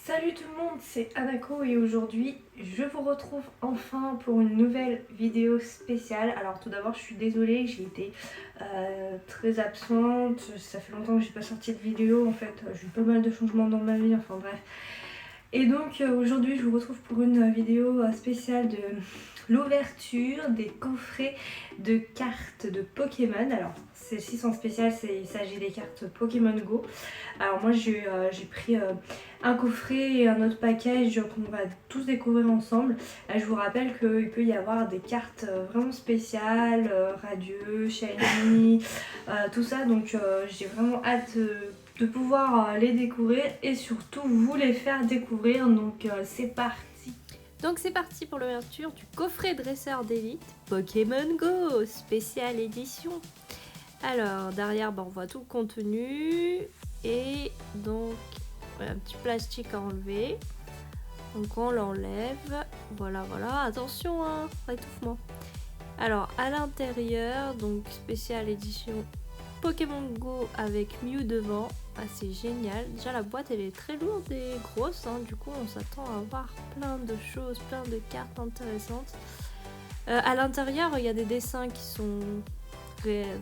Salut tout le monde, c'est Anako et aujourd'hui je vous retrouve enfin pour une nouvelle vidéo spéciale. Alors tout d'abord je suis désolée, j'ai été très absente, ça fait longtemps que j'ai pas sorti de vidéo en fait, j'ai eu pas mal de changements dans ma vie, enfin bref. Et donc aujourd'hui je vous retrouve pour une vidéo spéciale de l'ouverture des coffrets de cartes de Pokémon. Alors celles-ci sont spéciales, il s'agit des cartes Pokémon Go. Alors moi j'ai pris un coffret et un autre package qu'on va tous découvrir ensemble. Je vous rappelle qu'il peut y avoir des cartes vraiment spéciales, radieux, shiny, tout ça. Donc j'ai vraiment hâte de pouvoir les découvrir et surtout vous les faire découvrir. Donc c'est parti. Donc c'est parti pour l'ouverture du coffret dresseur d'élite Pokémon Go, spéciale édition. Alors derrière on voit tout le contenu et donc un petit plastique à enlever. Donc on l'enlève, voilà, attention étouffement. Alors à l'intérieur, donc spéciale édition Pokémon Go avec Mew devant. Ah, c'est génial. Déjà la boîte elle est très lourde et grosse, du coup on s'attend à avoir plein de choses, plein de cartes intéressantes. À l'intérieur il y a des dessins qui sont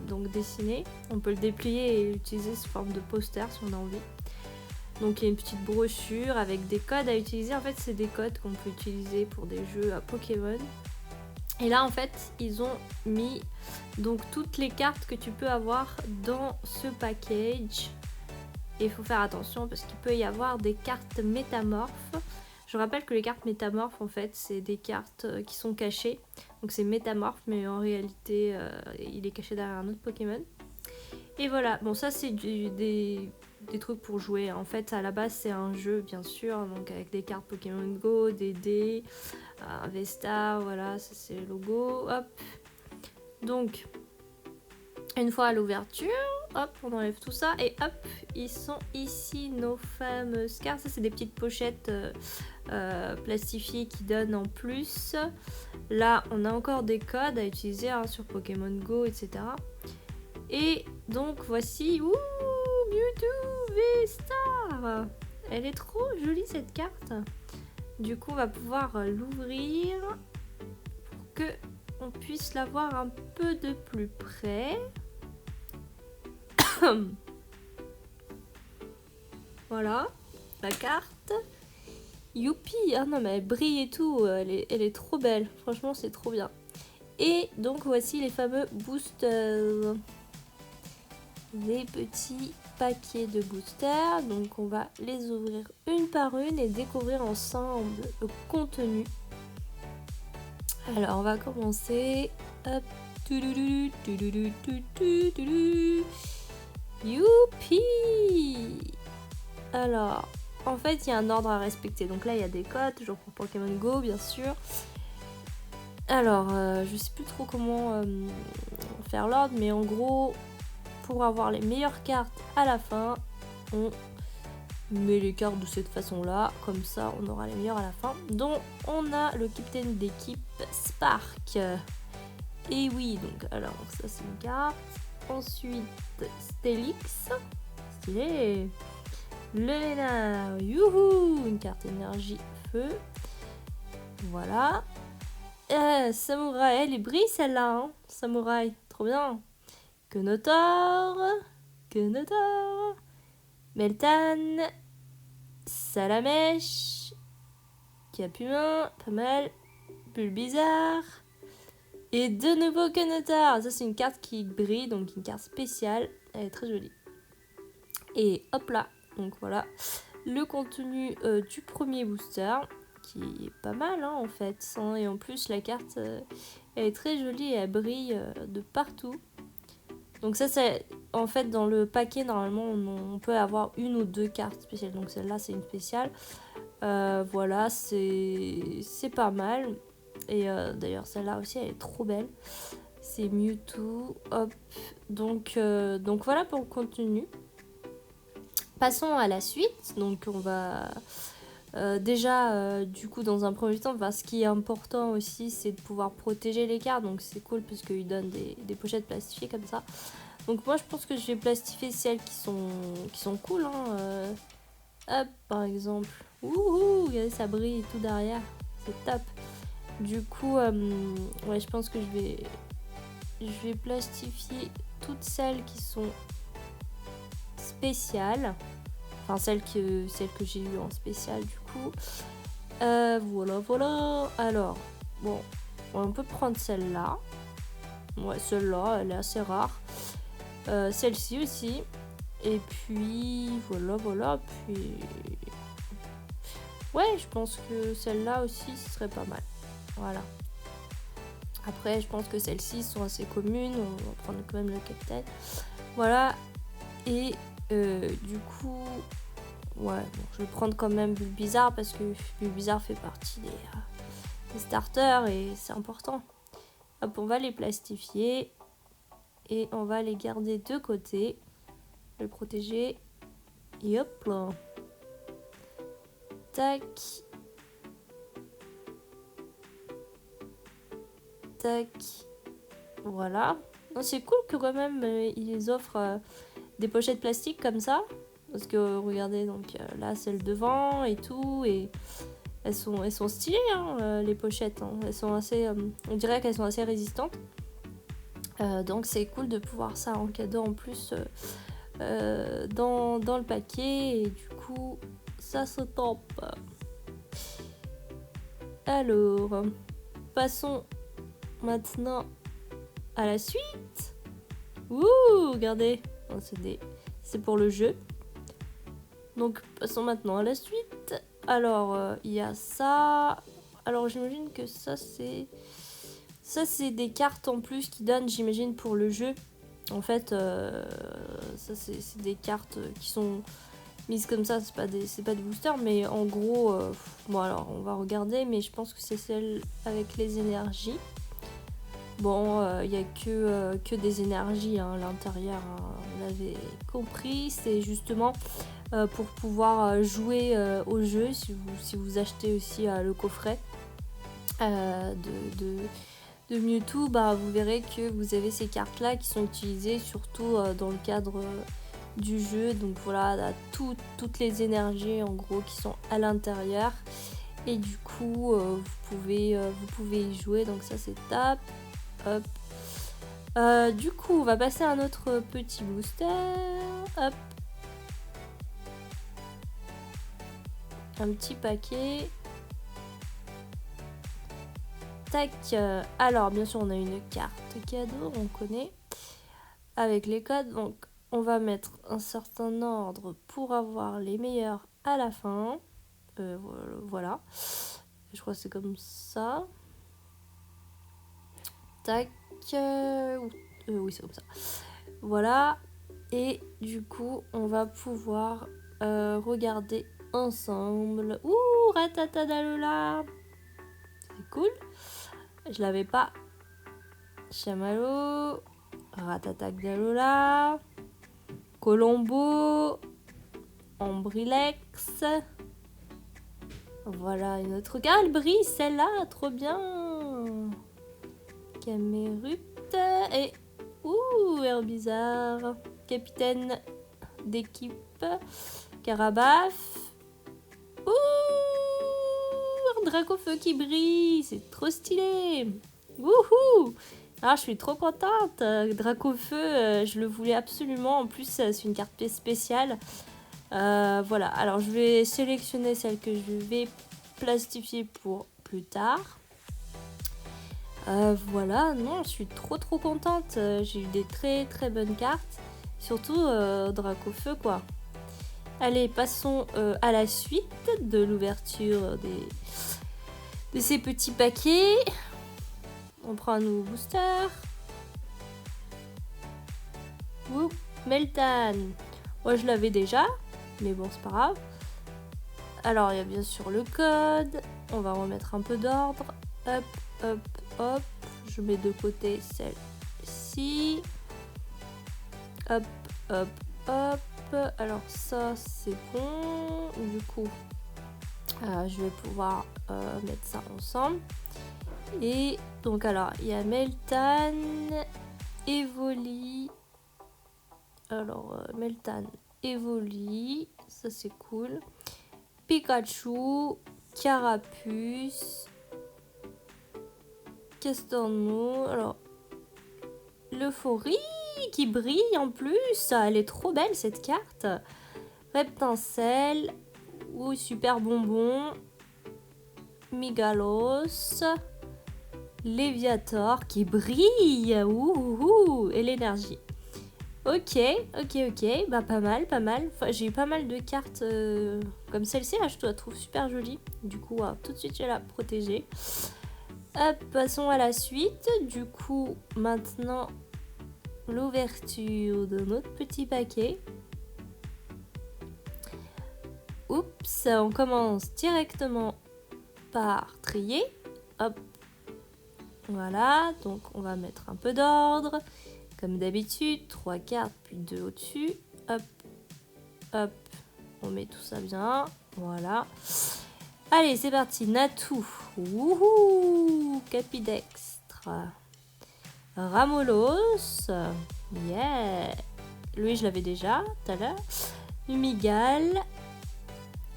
donc dessinés. On peut le déplier et l'utiliser sous forme de poster si on a envie. Donc il y a une petite brochure avec des codes à utiliser. En fait c'est des codes qu'on peut utiliser pour des jeux à Pokémon. Et là en fait ils ont mis donc toutes les cartes que tu peux avoir dans ce package. Et il faut faire attention parce qu'il peut y avoir des cartes métamorphes. Je rappelle que les cartes métamorphes en fait c'est des cartes qui sont cachées. Donc c'est métamorphe mais en réalité il est caché derrière un autre Pokémon. Et voilà, bon ça c'est des trucs pour jouer. En fait à la base c'est un jeu bien sûr, donc avec des cartes Pokémon Go, des dés, un Vestar, voilà, ça c'est le logo, hop. Donc une fois à l'ouverture, hop, on enlève tout ça et hop, ils sont ici nos fameuses cartes. Ça c'est des petites pochettes plastifiées qui donnent en plus. Là on a encore des codes à utiliser sur Pokémon Go, etc. Et donc voici, Mewtwo V-Star. Elle est trop jolie cette carte. Du coup on va pouvoir l'ouvrir pour que on puisse la voir un peu de plus près. Voilà, la carte. Youpi, ah non mais elle brille et tout, elle est trop belle, franchement c'est trop bien. Et donc voici les fameux boosters. Des petits paquets de boosters, donc on va les ouvrir une par une et découvrir ensemble le contenu. Alors on va commencer, hop, youpi. Alors en fait il y a un ordre à respecter, donc là il y a des codes, toujours pour Pokémon Go bien sûr. Alors je sais plus trop comment faire l'ordre, mais en gros pour avoir les meilleures cartes à la fin, on met les cartes de cette façon là, comme ça on aura les meilleures à la fin. Donc on a le capitaine d'équipe Spark. Et oui, donc alors ça c'est une carte. Ensuite Steelix, stylé. Le Lénard, youhou, une carte énergie feu. Voilà. Samouraï, elle est brille celle-là, Samouraï, trop bien. Kenotor, Meltan, Salamèche, Capumin, pas mal, Bulbizarre, et de nouveau Kenotor. Ça c'est une carte qui brille, donc une carte spéciale, elle est très jolie. Et hop là, donc voilà, le contenu du premier booster, qui est pas mal en fait, et en plus la carte, elle est très jolie et elle brille de partout. Donc ça c'est en fait dans le paquet normalement on peut avoir une ou deux cartes spéciales, donc celle-là c'est une spéciale. Voilà, c'est pas mal. Et d'ailleurs celle-là aussi elle est trop belle. C'est Mewtwo, hop. Donc voilà pour le contenu. Passons à la suite. Donc on va déjà du coup dans un premier temps, ce qui est important aussi c'est de pouvoir protéger les cartes, donc c'est cool parce qu'ils donnent des pochettes plastifiées comme ça. Donc moi je pense que je vais plastifier celles qui sont cool Hop, par exemple. Ouhou, regardez, ça brille et tout derrière. C'est top. Du coup, ouais, je pense que je vais plastifier toutes celles qui sont spéciales. Enfin, celles que j'ai eues en spécial, du coup. Voilà. Alors, bon, on peut prendre celle-là. Ouais, celle-là, elle est assez rare. Celle-ci aussi. Et puis, voilà. Puis, ouais, je pense que celle-là aussi, ce serait pas mal. Voilà. Après, je pense que celles-ci sont assez communes. On va prendre quand même le capitaine. Voilà. Et du coup, ouais, bon, je vais prendre quand même Bulbizarre parce que Bulbizarre fait partie des starters et c'est important. Hop, on va les plastifier et on va les garder de côté. Les protéger. Et hop là. Tac. Tac. Voilà. C'est cool que quand même ils offrent des pochettes plastiques comme ça. Parce que regardez, donc là c'est le devant et tout. Et elles sont stylées hein, les pochettes. Hein. Elles sont assez, on dirait qu'elles sont assez résistantes. Donc c'est cool de pouvoir ça en cadeau en plus dans le paquet. Et du coup, ça se top. Alors, passons maintenant à la suite. Ouh, regardez. Oh, c'est pour le jeu. Donc, passons maintenant à la suite. Alors, il y a ça. Alors, j'imagine que ça, c'est des cartes en plus qui donnent, j'imagine, pour le jeu. En fait, ça, c'est des cartes qui sont mises comme ça. C'est pas des boosters, mais en gros... bon, alors, on va regarder, mais je pense que c'est celle avec les énergies. Bon, il n'y a que des énergies à l'intérieur, hein, vous l'avez compris. C'est justement pour pouvoir jouer au jeu si vous achetez aussi le coffret de Mewtwo, vous verrez que vous avez ces cartes là qui sont utilisées surtout dans le cadre du jeu. Donc voilà, toutes les énergies en gros qui sont à l'intérieur et du coup vous pouvez y jouer, donc ça c'est top. Hop. Du coup on va passer à un autre petit booster. Hop. Un petit paquet. Tac. Alors bien sûr on a une carte cadeau, on connaît avec les codes, donc on va mettre un certain ordre pour avoir les meilleurs à la fin. Voilà, je crois que c'est comme ça. Tac. Oui, c'est comme ça. Voilà. Et du coup, on va pouvoir regarder ensemble. Ouh, Ratatadalola. C'est cool. Je l'avais pas. Chamallow. Ratatagdalola. Colombo. Ambrilex. Voilà une autre carte. Elle brille celle-là, trop bien. Camerupt et Herbizarre, capitaine d'équipe, Carabaf, un Dracofeu qui brille, c'est trop stylé. Wouhou! Ah, je suis trop contente. Dracofeu, je le voulais absolument. En plus, c'est une carte spéciale. Voilà, alors je vais sélectionner celle que je vais plastifier pour plus tard. Voilà, non, je suis trop contente. J'ai eu des très bonnes cartes. Surtout Dracofeu, quoi. Allez, passons à la suite de l'ouverture de ces petits paquets. On prend un nouveau booster. Ouh, Meltan. Moi, je l'avais déjà, mais bon, c'est pas grave. Alors, il y a bien sûr le code. On va remettre un peu d'ordre. Hop. Je mets de côté celle-ci. Hop. Alors ça, c'est bon. Du coup, je vais pouvoir mettre ça ensemble. Et donc, alors, il y a Meltan, Evoli. Alors, Meltan, Evoli, ça c'est cool. Pikachu, Carapuce, Castorno. Alors, l'euphorie qui brille en plus. Elle est trop belle cette carte. Reptincelle ou Super Bonbon. Migalos. Léviator qui brille. Et l'énergie. Ok. Bah pas mal. Enfin, j'ai eu pas mal de cartes comme celle-ci. Là, je la trouve super jolie. Du coup, tout de suite, je vais la protéger. Hop, passons à la suite. Du coup, maintenant, l'ouverture de notre petit paquet. Oups, on commence directement par trier. Hop. Voilà, donc on va mettre un peu d'ordre. Comme d'habitude, 3 cartes, puis 2 au-dessus. Hop. On met tout ça bien. Voilà. Allez, c'est parti. Natou. Wouhou. Capidextre. Ramolos. Yeah. Lui, je l'avais déjà tout à l'heure. Mimigal.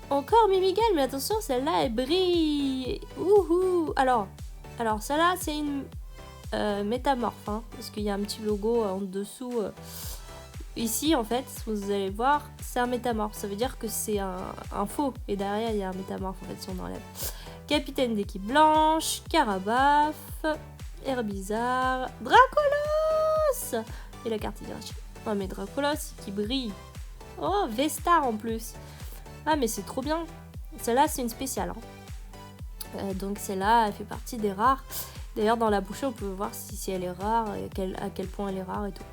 Encore Mimigal, mais attention, celle-là, elle brille. Wouhou. Alors celle-là, c'est une métamorphe, hein, parce qu'il y a un petit logo en dessous. Ici, en fait, vous allez voir, c'est un métamorphe. Ça veut dire que c'est un faux. Et derrière, il y a un métamorphe, en fait, si on enlève. Capitaine d'équipe blanche, Carabaf, Herbizarre, Dracolos. Et la carte hiérarchique. Oh, mais Dracolos, qui brille. Oh, Vestar en plus. Ah, mais c'est trop bien. Celle-là, c'est une spéciale. Hein. Donc, celle-là, elle fait partie des rares. D'ailleurs, dans la bouchée, on peut voir si elle est rare et à quel point elle est rare et tout.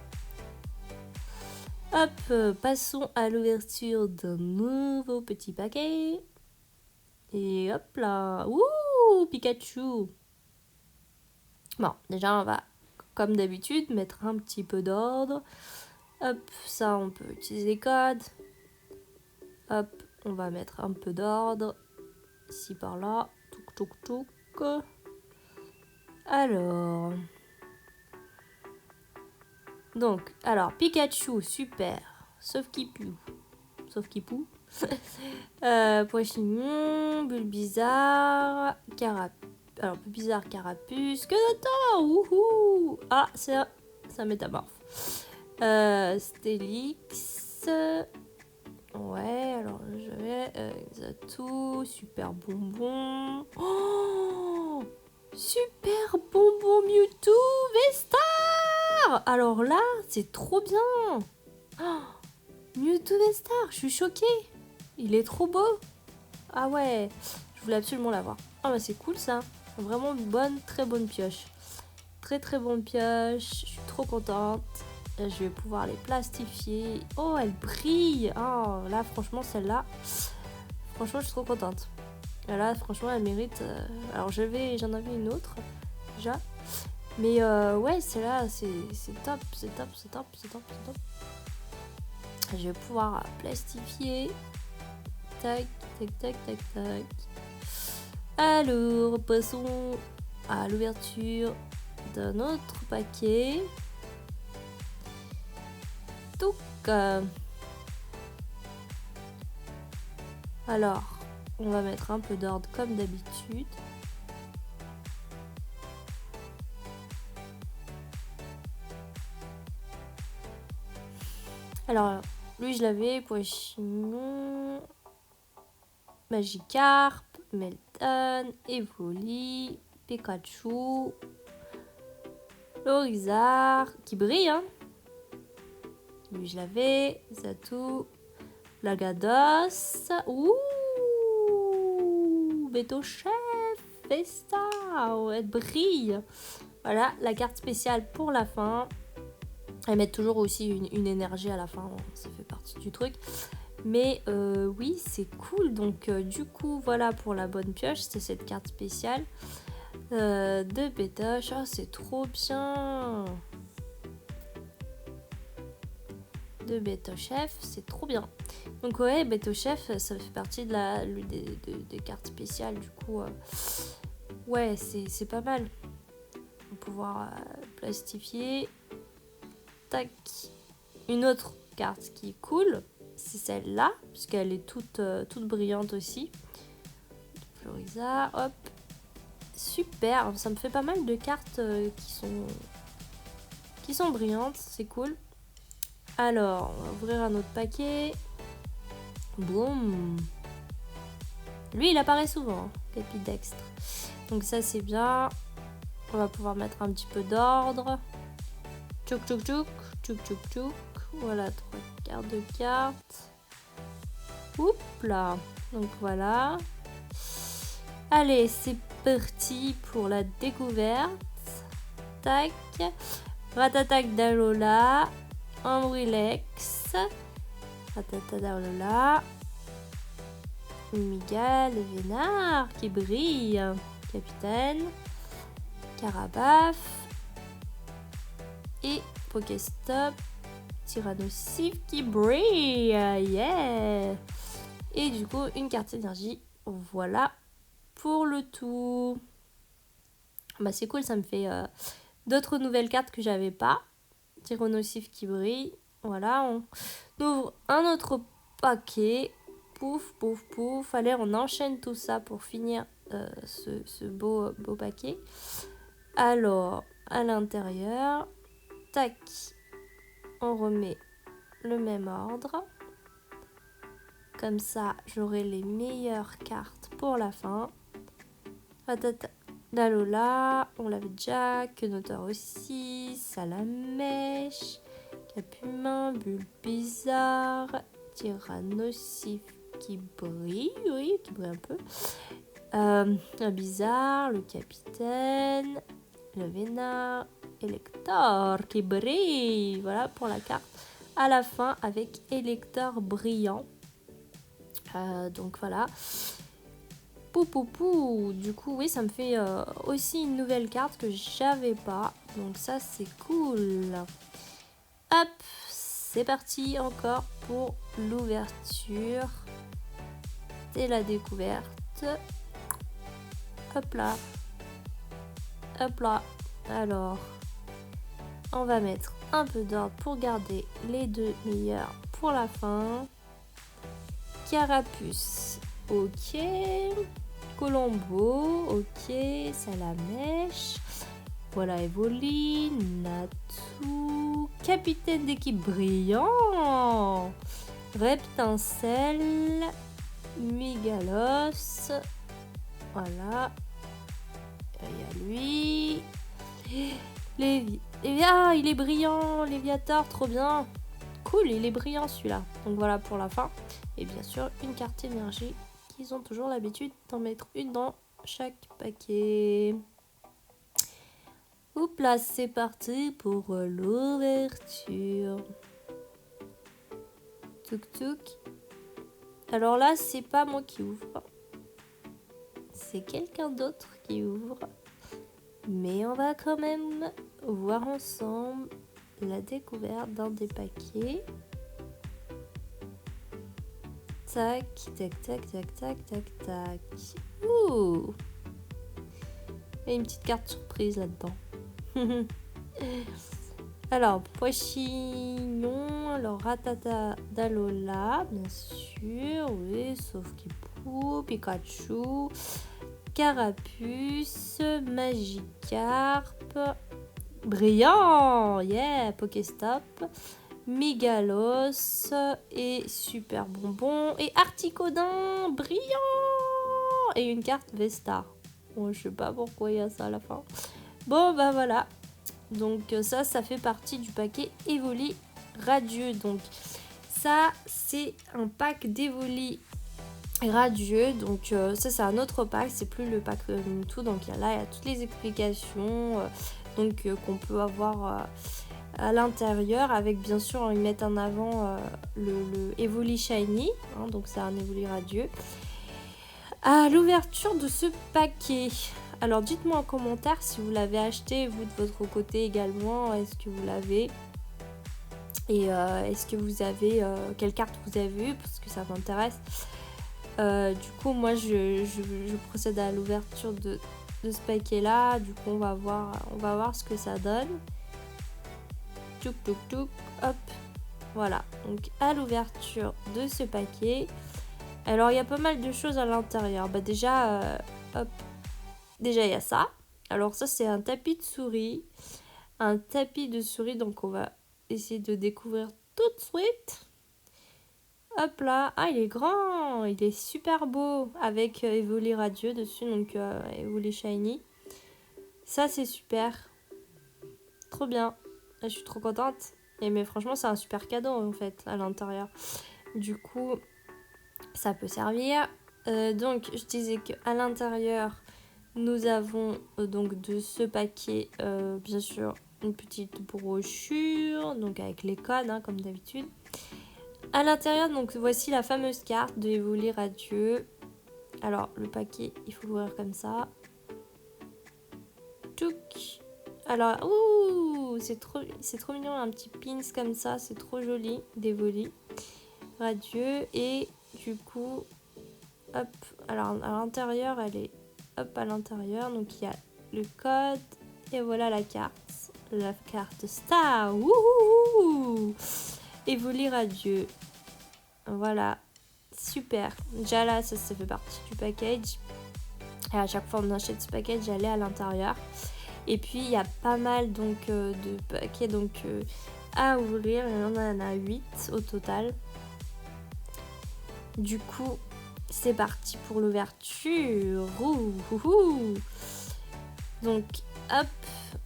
Hop, passons à l'ouverture d'un nouveau petit paquet. Et hop là. Ouh, Pikachu. Bon, déjà, on va, comme d'habitude, mettre un petit peu d'ordre. Hop, ça, on peut utiliser les codes. Hop, on va mettre un peu d'ordre. Ici, par là. Touk. Alors, Pikachu, super. Sauf qu'il pue. Pochignon, Bulbizarre, Carapuce, que de temps. Wouhou. Ah, c'est un métamorphe. Stélix. Ouais, alors j'avais Xatu, Super Bonbon. Oh, Super Bonbon Mewtwo Vestar. Alors là, c'est trop bien. Oh, Mewtwo Vestar, je suis choquée. Il est trop beau. Ah ouais, je voulais absolument l'avoir. Ah bah c'est cool ça. Vraiment une très bonne pioche. Très bonne pioche. Je suis trop contente. Je vais pouvoir les plastifier. Oh, elle brille. Oh, là, franchement, celle-là, franchement, je suis trop contente. Là, franchement, elle mérite. Alors, j'en avais une autre déjà. Mais ouais, celle-là, c'est top. C'est top. Je vais pouvoir plastifier. Tac. Alors, passons à l'ouverture d'un autre paquet. Alors, on va mettre un peu d'ordre comme d'habitude. Alors, lui je l'avais, Pochignon, Magikarp, Melton, Evoli, Pikachu, Lorizard, qui brille, hein. Lui je l'avais, Xatu, Lagados, Betochef, Vestar, elle brille. Voilà, la carte spéciale pour la fin. Elles mettent toujours aussi une énergie à la fin, ça fait partie du truc. Mais oui, c'est cool. Donc du coup, voilà pour la bonne pioche, c'est cette carte spéciale de Betoche. Oh, c'est trop bien. De Betochef, c'est trop bien. Donc ouais, Betochef, ça fait partie des cartes spéciales. Du coup, ouais, c'est pas mal. On va pouvoir plastifier. Tac. Une autre carte qui est cool. c'est celle-là, puisqu'elle est toute brillante aussi. Florisa, hop. Super, ça me fait pas mal de cartes qui sont brillantes, c'est cool. Alors, on va ouvrir un autre paquet. Boum. Lui, il apparaît souvent, Capidextre. Donc ça, c'est bien. On va pouvoir mettre un petit peu d'ordre. Tchouk, tchouk, tchouk. Tchouk, tchouk, tchouk. Voilà, 3 cartes de cartes. Oups là. Donc voilà. Allez, c'est parti pour la découverte. Tac. Ratatac d'Alola. Ambrilex. Ratata d'Alola. Miga, le Vénard qui brille. Capitaine. Carabaf. Et Pokéstop. Tyrannosif qui brille. Yeah. Et du coup, une carte énergie. Voilà pour le tout. Bah c'est cool, ça me fait d'autres nouvelles cartes que j'avais pas. Tyrannosif qui brille. Voilà, on ouvre un autre paquet. Pouf, pouf, pouf. Allez, on enchaîne tout ça pour finir ce beau paquet. Alors, à l'intérieur, tac, on remet le même ordre. Comme ça, j'aurai les meilleures cartes pour la fin. Dalola, on l'avait déjà. Quenoteur aussi. Salamèche. Capumin, Bulbizarre. Tyrannosif qui brille. Oui, qui brille un peu. Un bizarre, le capitaine. Le Vénard. Élector qui brille. Voilà pour la carte. À la fin, avec Élector brillant. Donc voilà. Pou. Du coup, oui, ça me fait aussi une nouvelle carte que j'avais pas. Donc ça, c'est cool. Hop, c'est parti encore pour l'ouverture. C'est la découverte. Hop là. Hop là. Alors, on va mettre un peu d'ordre pour garder les deux meilleurs pour la fin. Carapuce, ok. Colombo, ok. Salamèche. Voilà, Evoli, Natu. Capitaine d'équipe brillant. Reptincelle. Migalos. Voilà. Il y a lui. Ah, il est brillant, Léviator, trop bien. Cool, il est brillant celui-là. Donc voilà pour la fin. Et bien sûr, une carte énergie qu'ils ont toujours l'habitude d'en mettre une dans chaque paquet. Oups là, c'est parti pour l'ouverture. Touk. Alors là, c'est pas moi qui ouvre. C'est quelqu'un d'autre qui ouvre. Mais on va quand même voir ensemble la découverte d'un des paquets. Tac. Ouh. Et une petite carte surprise là-dedans. Alors, Pochignon, alors Ratata d'Alola, bien sûr, oui, sauf Kipou, Pikachu, Carapuce, Magikarp, brillant, yeah, Pokéstop, Migalos et Super Bonbon et Articodin, brillant, et une carte Vestar. Bon, je sais pas pourquoi il y a ça à la fin. Bon, bah voilà. Donc ça fait partie du paquet Evoli Radieux. Donc ça, c'est un pack d'Evoli Radieux. Donc ça, c'est un autre pack. C'est plus le pack Mewtwo. Donc là, il y a toutes les explications qu'on peut avoir à l'intérieur. Avec bien sûr, ils mettent en avant le Evoli Shiny. Donc c'est un Evoli Radieux. À l'ouverture de ce paquet... Alors dites-moi en commentaire si vous l'avez acheté, vous de votre côté également, est-ce que vous l'avez et est-ce que vous avez, quelle carte vous avez eu, parce que ça m'intéresse. Du coup moi je procède à l'ouverture de ce paquet là, du coup on va voir ce que ça donne. Hop, Voilà, donc à l'ouverture de ce paquet, alors il y a pas mal de choses à l'intérieur. Déjà, hop, déjà il y a ça. Alors ça c'est un tapis de souris. Un tapis de souris, donc on va essayer de découvrir tout de suite. Hop là, ah il est grand, il est super beau avec Evoli Radieux dessus, donc Evoli Shiny. Ça c'est super, trop bien, je suis trop contente. Mais franchement c'est un super cadeau en fait à l'intérieur. Du coup ça peut servir. Donc je disais qu'à l'intérieur nous avons donc de ce paquet bien sûr une petite brochure, donc avec les codes hein, comme d'habitude. À l'intérieur, donc voici la fameuse carte de Evoli Radieux. Alors, le paquet, il faut l'ouvrir comme ça. Touc. Alors, ouh, c'est trop mignon, un petit pins comme ça, c'est trop joli, d'Evoli Radieux. Et du coup, hop, alors à l'intérieur, elle est hop à l'intérieur, donc il y a le code et voilà la carte Star. Wouhou! Evoli Radieux. Voilà, super. Déjà là, ça fait partie du package. Et à chaque fois on achète ce package, j'allais à l'intérieur. Et puis il y a pas mal donc de paquets donc à ouvrir. Il y en a 8 au total. Du coup, c'est parti pour l'ouverture. Donc hop,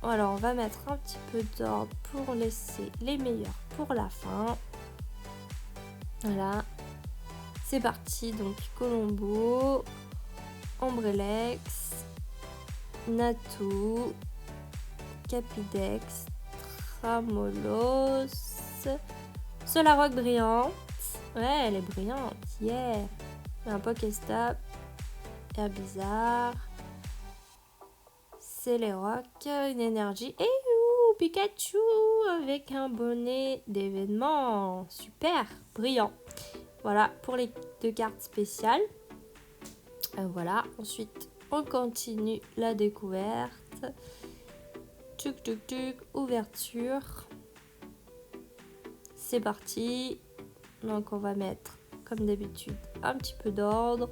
alors on va mettre un petit peu d'ordre pour laisser les meilleurs pour la fin. Voilà. C'est parti, donc Colombo, Ombrelex, Natu, Capidex, Tramolos, Solaroc brillante. Ouais, elle est brillante, yeah. Un Pokéstop, Herbizarre, Celeroc, une énergie et Pikachu avec un bonnet d'événement. Super, brillant. Voilà pour les 2 cartes spéciales. Voilà, ensuite on continue la découverte. Tuc tuc tuc, ouverture. C'est parti. Donc on va mettre comme d'habitude un petit peu d'ordre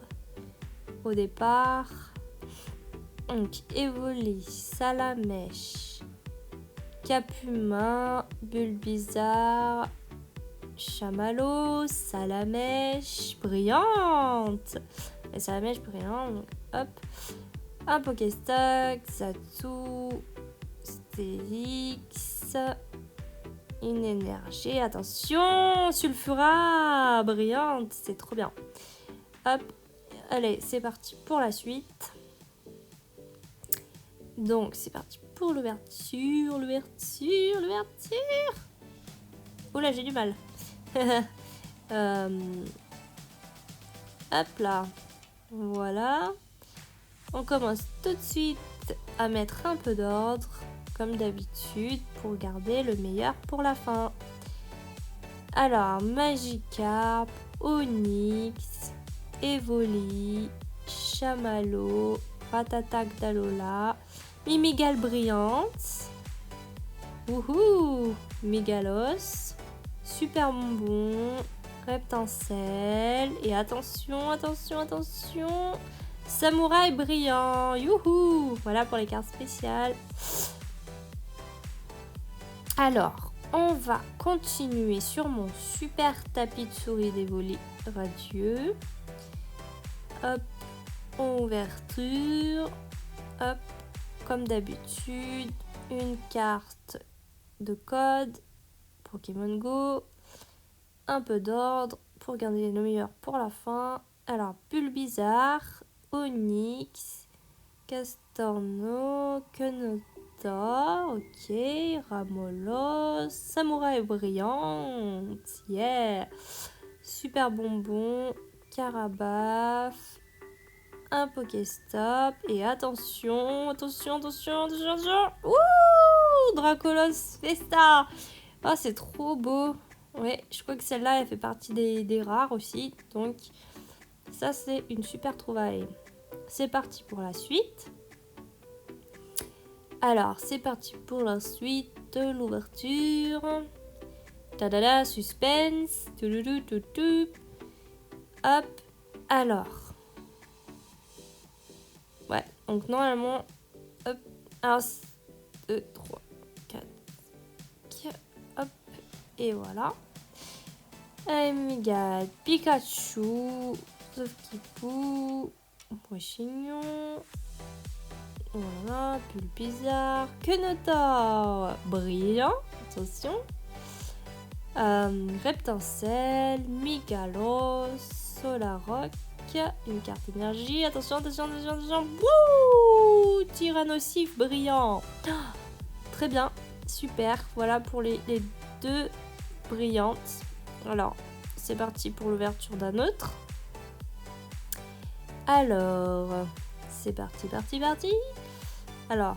au départ. Donc Evoli, Salamèche, Capumin, Bulbizarre, Chamallow, Salamèche, brillante. Et Salamèche brillante, donc hop. Un Pokéstock, Zatsu, Stélix, une énergie, attention, Sulfura, brillante, c'est trop bien. Hop, allez, c'est parti pour la suite. Donc, c'est parti pour l'ouverture. Oula, j'ai du mal. Hop là, voilà. On commence tout de suite à mettre un peu d'ordre, comme d'habitude, pour garder le meilleur pour la fin. Alors, Magikarp, Onix, Evoli, Chamallow, Rattata Dalola, Mimigal brillante, wouhou, Mégalos, Super Bonbon, Reptincelle, et attention, Samouraï brillant, youhou. Voilà pour les cartes spéciales. Alors, on va continuer sur mon super tapis de souris d'Evoli Radieux. Hop, ouverture. Hop, comme d'habitude, une carte de code Pokémon Go. Un peu d'ordre pour garder le meilleur pour la fin. Alors, Bulbizarre, Onix, Castorno, Quenotor, ok, Ramolos, Samouraï brillante, yeah, Super Bonbon, Carabaf, un Pokéstop, et attention, ouh, Dracolos Festa, oh c'est trop beau, ouais, je crois que celle-là elle fait partie des rares aussi, donc ça c'est une super trouvaille. C'est parti pour la suite. Alors, c'est parti pour la suite de l'ouverture. Tadada, suspense. Touloulouloutou. Hop. Alors. Ouais, donc normalement. Hop. 1, 2, 3, 4. Hop. Et voilà. Amiga Pikachu. Sauf qu'il pou. Pochignon. Voilà. Pulpizarre. Quenotor. Brillant. Attention. Reptincelle. Migalos. Solaroc. Une carte énergie. Attention, attention, attention, attention. Wouh! Tyrannosif brillant. Très bien. Super. Voilà pour les deux brillantes. Alors, c'est parti pour l'ouverture d'un autre. Alors, c'est parti, parti, parti. Alors,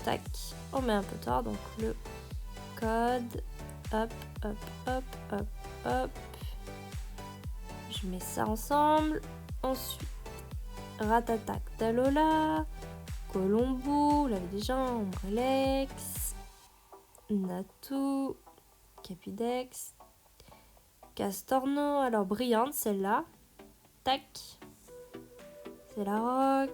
tac. On met un peu tard. Donc, le code. Hop, hop, hop, hop, hop. Je mets ça ensemble. Ensuite, Ratatac d'Alola, Colombo, on l'avait déjà, Ombrelex, Natu, Capidex, Castorno, alors brillante celle-là, tac, c'est la rock,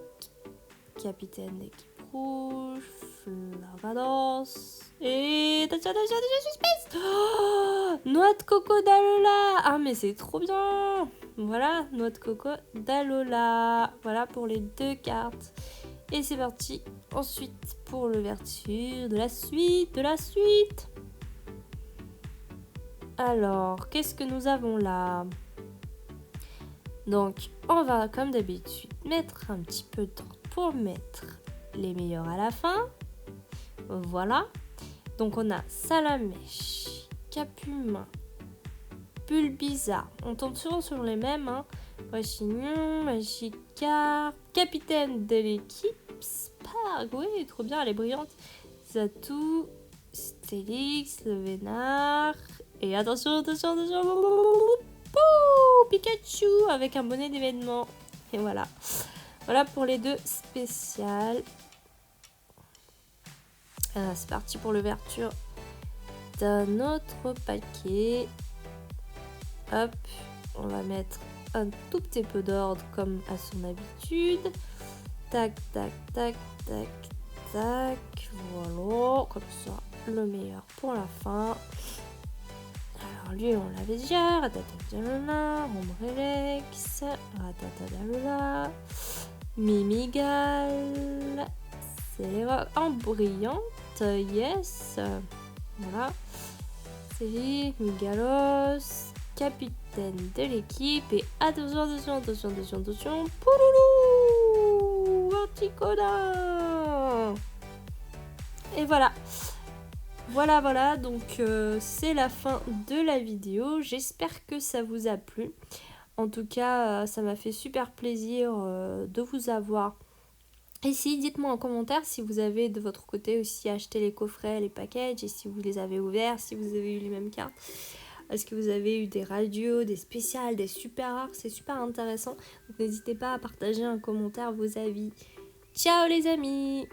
Capitaine d'équipe rouge, Flavados, et attention, attention, attention, suspense. Oh, noix de coco d'Alola. Ah mais c'est trop bien. Voilà, noix de coco d'Alola. Voilà pour les deux cartes. Et c'est parti. Ensuite pour l'ouverture de la suite, Alors, qu'est-ce que nous avons là? Donc, on va comme d'habitude mettre un petit peu de temps pour mettre les meilleurs à la fin. Voilà. Donc on a Salamèche, Capumain, Bulbizarre. On tombe souvent sur les mêmes. Pochignon, Magikarp, Capitaine de l'équipe, Spark. Oui, trop bien, elle est brillante. Zatou, Stélix, le Vénard. Et attention, attention, attention. Pouh, Pikachu avec un bonnet d'événement. Et voilà. Voilà pour les deux spéciales. C'est parti pour l'ouverture d'un autre paquet. Hop, on va mettre un tout petit peu d'ordre comme à son habitude. Tac, tac, tac, tac, tac. Voilà, comme ça, le meilleur pour la fin. Alors lui, on l'avait déjà. Ratatadalola, Ombrelex, Ratatadalola, Mimigal. C'est en brillante, yes. Voilà. C'est Migalos, capitaine de l'équipe. Et attention, attention, attention, attention, attention. Pouloulou, Anticoda. Et voilà. Voilà, voilà. Donc, c'est la fin de la vidéo. J'espère que ça vous a plu. En tout cas, ça m'a fait super plaisir de vous avoir. Et si, dites-moi en commentaire si vous avez de votre côté aussi acheté les coffrets, les packages, et si vous les avez ouverts, si vous avez eu les mêmes cartes. Est-ce que vous avez eu des radios, des spéciales, des super rares? C'est super intéressant. Donc n'hésitez pas à partager en commentaire vos avis. Ciao les amis!